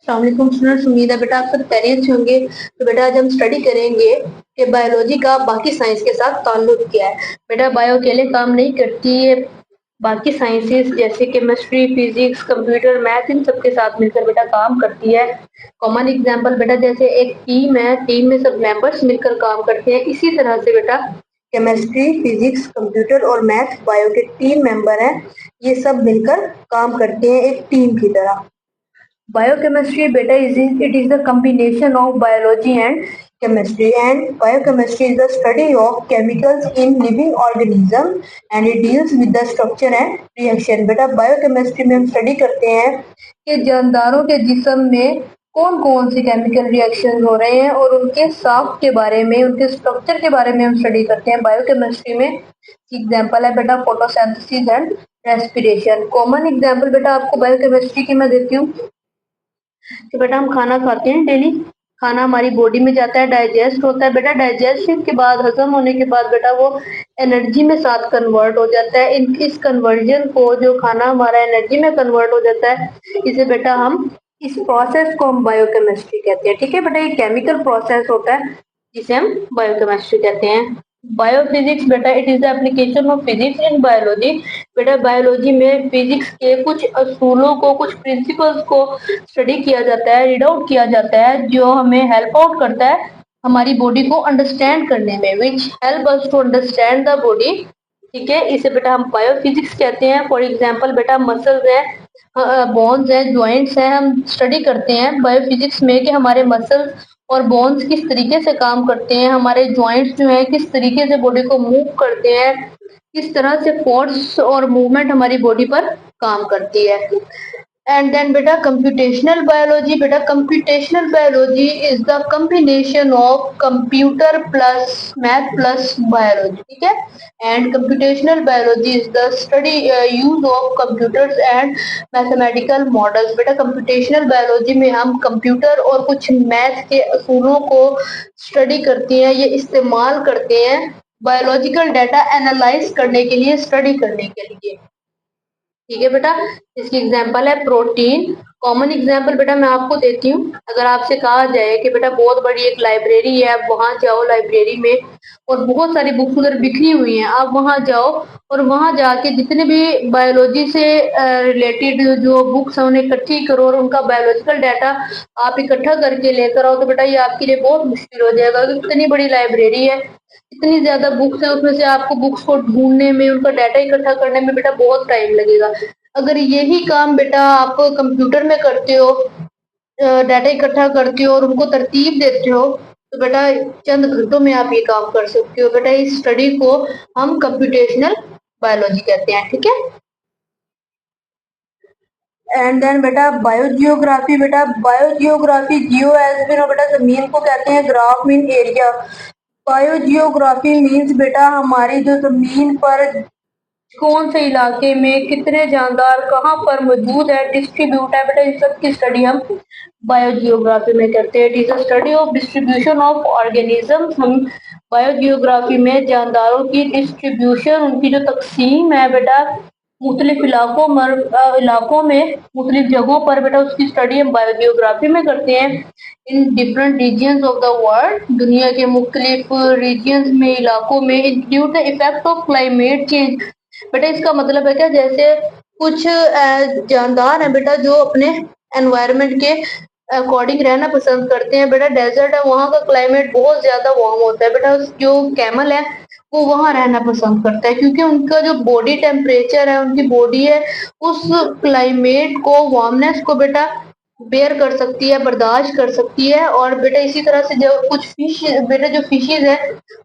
अस्सलामुअलैकुम स्टूडेंट्स, उम्मीद है बेटा आप सब खैरियत से होंगे। तो बेटा आज हम स्टडी करेंगे कि बायोलॉजी का बाकी साइंस के साथ ताल्लुक क्या है। बेटा बायो अकेले काम नहीं करती है, बाकी साइंसेस जैसे chemistry, physics, computer, math in सब के साथ मिलकर बेटा काम करती है। कॉमन एग्जांपल बेटा जैसे एक टीम है, टीम में सब मेंबर्स मिलकर काम करते हैं। इसी तरह से बेटा केमिस्ट्री, फिजिक्स, कंप्यूटर और मैथ बायो के 3 मेंबर हैं, ये सब मिलकर काम करते हैं एक टीम की तरह। Biochemistry beta is the combination of biology and chemistry, and biochemistry is the study of chemicals in living organism and it deals with the structure and reaction। बेटा biochemistry में हम स्टडी करते हैं कि जानदारों के जिस्म में कौन कौन से केमिकल रिएक्शन हो रहे हैं और उनके साफ के बारे में, उनके स्ट्रक्चर के बारे में हम स्टडी करते हैं बायोकेमिस्ट्री में। एग्जाम्पल है बेटा photosynthesis and respiration. Common example बेटा आपको बायोकेमिस्ट्री की मैं देती हूँ कि बेटा हम खाना खाते हैं डेली, खाना हमारी बॉडी में जाता है, डाइजेस्ट होता है बेटा, डाइजेशन के बाद, हजम होने के बाद बेटा वो एनर्जी में साथ कन्वर्ट हो जाता है। इस कन्वर्जन को, जो खाना हमारा एनर्जी में कन्वर्ट हो जाता है, इसे बेटा हम, इस प्रोसेस को हम बायोकेमिस्ट्री कहते हैं। ठीक है बेटा, ये केमिकल प्रोसेस होता है जिसे हम बायोकेमिस्ट्री कहते हैं। बायोफिजिक्स बेटा it is the application of physics in biology. बेटा बायोलॉजी में फिजिक्स के कुछ असूलों को, कुछ प्रिंसिपल्स को स्टडी किया जाता है, रीड आउट किया जाता है, जो हमें हेल्प आउट करता है हमारी बॉडी को अंडरस्टैंड करने में, which help us to understand the body. ठीक है, इसे बेटा हम बायोफिजिक्स कहते हैं। फॉर एग्जाम्पल बेटा मसल्स है, बोन्स है, ज्वाइंट्स है, हम स्टडी करते हैं बायोफिजिक्स में कि हमारे मसल्स और बोन्स किस तरीके से काम करते हैं, हमारे ज्वाइंट्स जो है किस तरीके से बॉडी को मूव करते हैं, किस तरह से फोर्स और मूवमेंट हमारी बॉडी पर काम करती है। एंड देन बेटा कंप्यूटेशनल बायोलॉजी। बेटा computational biology is the combination of computer plus math plus biology. ठीक है, and computational biology is the study use of computers and mathematical models. बेटा कंप्यूटेशनल बायोलॉजी में हम कंप्यूटर और कुछ मैथ के असूलों को स्टडी करते हैं, ये इस्तेमाल करते हैं बायोलॉजिकल डाटा एनालाइज करने के लिए, स्टडी करने के लिए। ठीक है बेटा, इसकी एग्जांपल है प्रोटीन। कॉमन एग्जांपल बेटा मैं आपको देती हूँ। अगर आपसे कहा जाए कि बेटा बहुत बड़ी एक लाइब्रेरी है, आप वहां जाओ लाइब्रेरी में और बहुत सारी बुक्स उधर बिखरी हुई हैं, आप वहां जाओ और वहां जाके जितने भी बायोलॉजी से रिलेटेड जो बुक्स हैं उन्हें इकट्ठी करो और उनका बायोलॉजिकल डाटा आप इकट्ठा करके लेकर आओ, तो बेटा ये आपके लिए बहुत मुश्किल हो जाएगा। इतनी बड़ी लाइब्रेरी है, इतनी ज्यादा बुक्स है, उसमें से आपको बुक्स को ढूंढने में, उनका डाटा इकट्ठा करने में बेटा बहुत टाइम लगेगा। अगर यही काम बेटा आप कंप्यूटर में करते हो, डाटा इकट्ठा करते हो और उनको तरतीब देते हो, तो बेटा चंद घंटों में आप ये काम कर सकते हो। बेटा इस स्टडी को हम कंप्यूटेशनल बायोलॉजी कहते हैं। ठीक है, एंड देन बेटा बायोजियोग्राफी। बेटा बायोजियोग्राफी, जियो एज बिन बेटा जमीन को कहते हैं, graph mean area. Biogeography means बेटा हमारी जो जमीन पर कौन से इलाके में कितने जानदार कहाँ पर मौजूद है, डिस्ट्रीब्यूट है, बेटा इन सब की स्टडी हम बायोजियोग्राफी में करते हैं। It is a study of distribution of organisms. हम बायोजियोग्राफी में जानदारों की डिस्ट्रीब्यूशन, उनकी जो तकसीम है बेटा मुख्तलिफ इलाकों में, मुख्तलिफ जगहों पर बेटा उसकी स्टडी हम बायोजियोग्राफी में करते हैं। In different regions of the world, दुनिया के मुख्तलिफ रीजियंस में, इलाकों में, include the effect of climate change. बेटा इसका मतलब है क्या, जैसे कुछ जानदार हैं बेटा जो अपने एनवायरनमेंट के अकॉर्डिंग रहना पसंद करते हैं। बेटा डेजर्ट है, वहाँ का क्लाइमेट बहुत ज्यादा वार्म होता है। बेटा जो कैमल है वो वहाँ रहना पसंद करता है क्योंकि उनका जो बॉडी टेम्परेचर है, उनकी बॉडी है उस क्लाइमेट को, वार्मनेस को बेटा बेयर कर सकती है, बर्दाश्त कर सकती है। और बेटा इसी तरह से जो कुछ फिश, बेटा जो फिशेज है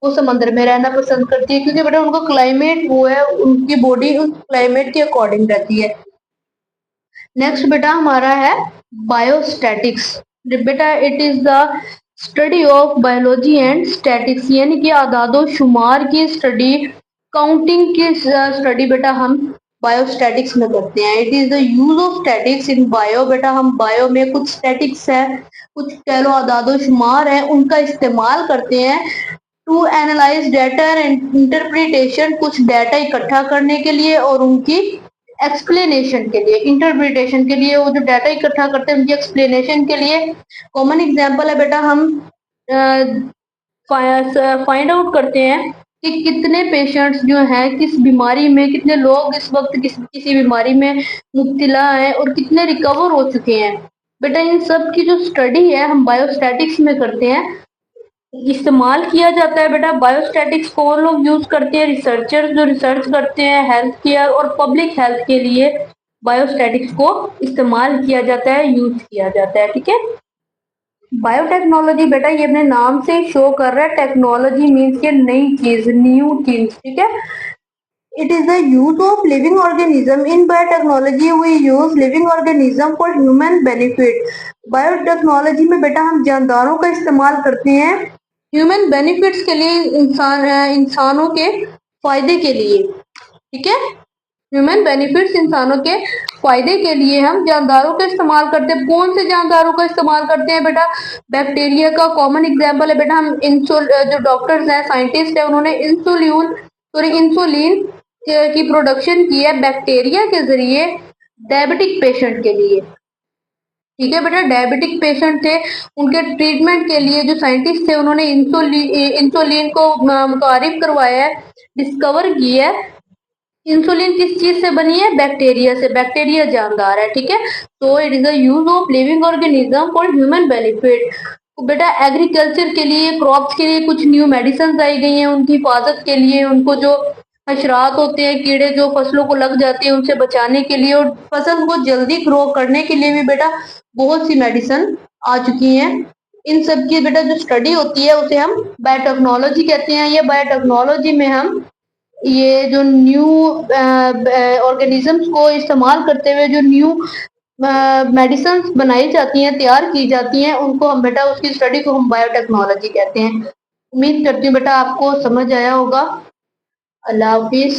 वो समंदर में रहना पसंद करती है क्योंकि बेटा उनका क्लाइमेट वो है, उनकी बॉडी उस क्लाइमेट के अकॉर्डिंग रहती है। नेक्स्ट बेटा हमारा है बायोस्टैटिक्स। बेटा it is the study of biology and statics, यानी कि आदादो शुमार की स्टडी, काउंटिंग की स्टडी बेटा हम बायोस्टैटिक्स में करते हैं। It is the use of statics in bio. बेटा हम बायो में कुछ स्टैटिक्स है, कुछ कह लो आदादो शुमार है, उनका इस्तेमाल करते हैं to analyse data and interpretation, कुछ डाटा इकट्ठा करने के लिए और उनकी एक्सप्लेनेशन के लिए, इंटरप्रिटेशन के लिए, वो जो डाटा इकट्ठा करते हैं उनकी एक्सप्लेनेशन के लिए। कॉमन एग्जांपल है बेटा, हम फाइंड आउट करते हैं कि कितने पेशेंट्स जो हैं किस बीमारी में, कितने लोग इस वक्त किसी बीमारी में मुब्तला हैं और कितने रिकवर हो चुके हैं। बेटा इन सब की जो स्टडी है हम बायोस्टैटिक्स में करते हैं, इस्तेमाल किया जाता है। बेटा बायोस्टैटिक्स कौन लोग यूज करते हैं? रिसर्चर्स जो रिसर्च करते हैं हेल्थ केयर और पब्लिक हेल्थ के लिए बायोस्टैटिक्स को इस्तेमाल किया जाता है, यूज किया जाता है। ठीक है, बायोटेक्नोलॉजी बेटा ये अपने नाम से शो कर रहा है, टेक्नोलॉजी मीन्स के नई चीज, न्यू चीज। ठीक है, it is the use of living organism. In biotechnology we use living organism for human benefit. Biotechnology में बेटा हम जानदारों का इस्तेमाल करते हैं ह्यूमन बेनिफिट्स के लिए, इंसानों के फायदे के लिए। ठीक है, ह्यूमन बेनिफिट्स इंसानों के फायदे के लिए हम जानदारों का इस्तेमाल करते हैं। कौन से जानदारों का इस्तेमाल करते हैं बेटा? बैक्टीरिया का कॉमन एग्जांपल है बेटा, हम जो डॉक्टर्स हैं, साइंटिस्ट है, उन्होंने इंसुलिन की प्रोडक्शन की है बैक्टीरिया के जरिए डायबिटिक पेशेंट के लिए। ठीक है बेटा, डायबिटिक पेशेंट थे, उनके ट्रीटमेंट के लिए जो साइंटिस्ट थे उन्होंने इंसुलिन को मुतारिफ करवाया है, डिस्कवर की है। इंसुलिन किस चीज से बनी है? बैक्टीरिया से, बैक्टीरिया जानदार है। ठीक है, तो it is the use of living organism for human benefit. बेटा एग्रीकल्चर के लिए, क्रॉप्स के लिए कुछ न्यू मेडिसिन आई गई हैं उनकी हिफाजत के लिए, उनको जो हशरात होते हैं, कीड़े जो फसलों को लग जाते हैं उनसे बचाने के लिए, और फसल को जल्दी ग्रो करने के लिए भी बेटा बहुत सी मेडिसिन आ चुकी हैं। इन सब की बेटा जो स्टडी होती है उसे हम बायोटेक्नोलॉजी कहते हैं। ये बायोटेक्नोलॉजी में हम ये जो न्यू ऑर्गेनिजम्स को इस्तेमाल करते हुए जो न्यू मेडिसिन बनाई जाती हैं, तैयार की जाती हैं, उनको हम बेटा उसकी स्टडी को हम बायोटेक्नोलॉजी कहते हैं। उम्मीद करती हूँ बेटा आपको समझ आया होगा। अल्लाह हाफिज।